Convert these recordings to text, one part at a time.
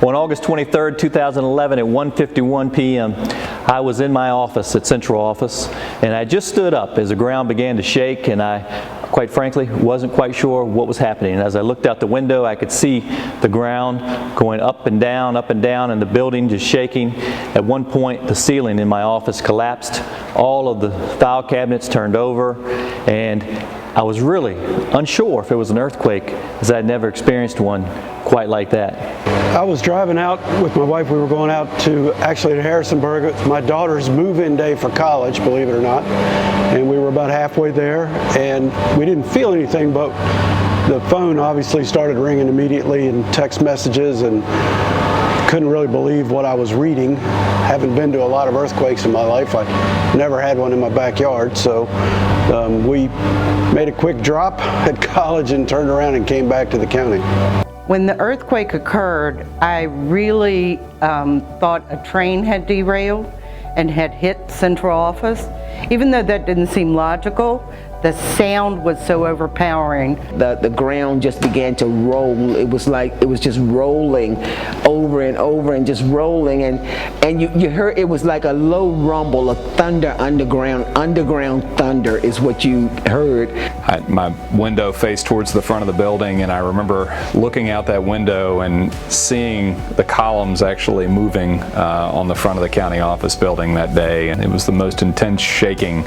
On August 23, 2011 at 1:51 p.m., I was in my office at Central Office, and I just stood up as the ground began to shake, and I, quite frankly, wasn't quite sure what was happening. And as I looked out the window, I could see the ground going up and down, and the building just shaking. At one point, the ceiling in my office collapsed. All of the file cabinets turned over, and I was really unsure if it was an earthquake, as I'd never experienced one quite like that. I was driving out with my wife. We were going out to Harrisonburg. It's my daughter's move-in day for college, believe it or not. And we were about halfway there, and we didn't feel anything, but the phone obviously started ringing immediately, and text messages, and couldn't really believe what I was reading. Haven't been to a lot of earthquakes in my life. I never had one in my backyard, so we made a quick drop at college and turned around and came back to the county. When the earthquake occurred, I really thought a train had derailed and had hit Central Office. Even though that didn't seem logical, the sound was so overpowering. The ground just began to roll. It was like it was just rolling over and over and just rolling, and you heard it was like a low rumble of thunder underground thunder is what you heard. My window faced towards the front of the building, and I remember looking out that window and seeing the columns actually moving on the front of the county office building that day, and it was the most intense shaking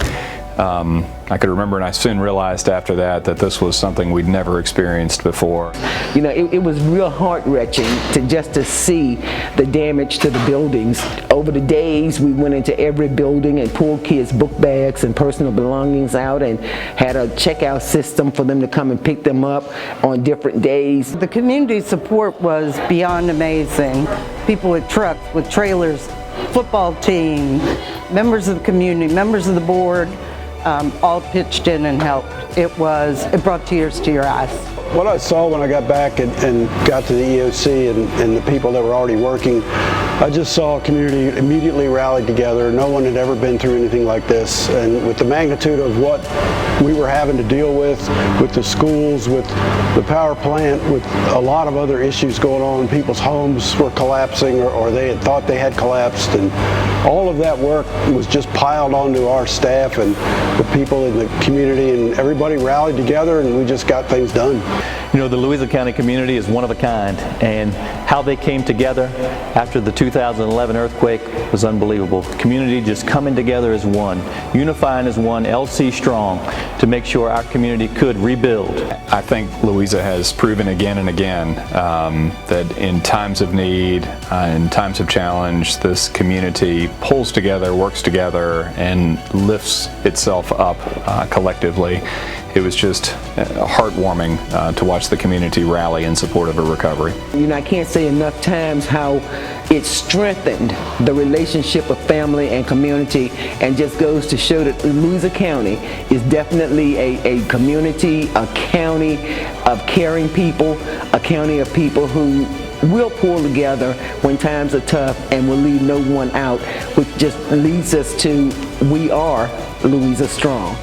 I could remember, and I soon realized after that this was something we'd never experienced before. You know, it was real heart-wrenching to see the damage to the buildings. Over the days, we went into every building and pulled kids' book bags and personal belongings out and had a checkout system for them to come and pick them up on different days. The community support was beyond amazing. People with trucks, with trailers, football team, members of the community, members of the board, all pitched in and helped. It brought tears to your eyes. What I saw when I got back and got to the EOC and the people that were already working, I just saw a community immediately rallied together. No one had ever been through anything like this, and with the magnitude of what we were having to deal with the schools, with the power plant, with a lot of other issues going on, people's homes were collapsing or they had thought they had collapsed, and all of that work was just piled onto our staff and the people in the community, and everybody rallied together and we just got things done. You know, the Louisa County community is one of a kind, and how they came together after the 2011 earthquake was unbelievable. The community just coming together as one, unifying as one, LC strong, to make sure our community could rebuild. I think Louisa has proven again and again that in times of need, in times of challenge, this community pulls together, works together, and lifts itself up collectively. It was just heartwarming to watch the community rally in support of a recovery. You know, I can't say enough times how it strengthened the relationship of family and community, and just goes to show that Louisa County is definitely a community, a county of caring people, a county of people who will pull together when times are tough and will leave no one out, which just leads us to we are Louisa Strong.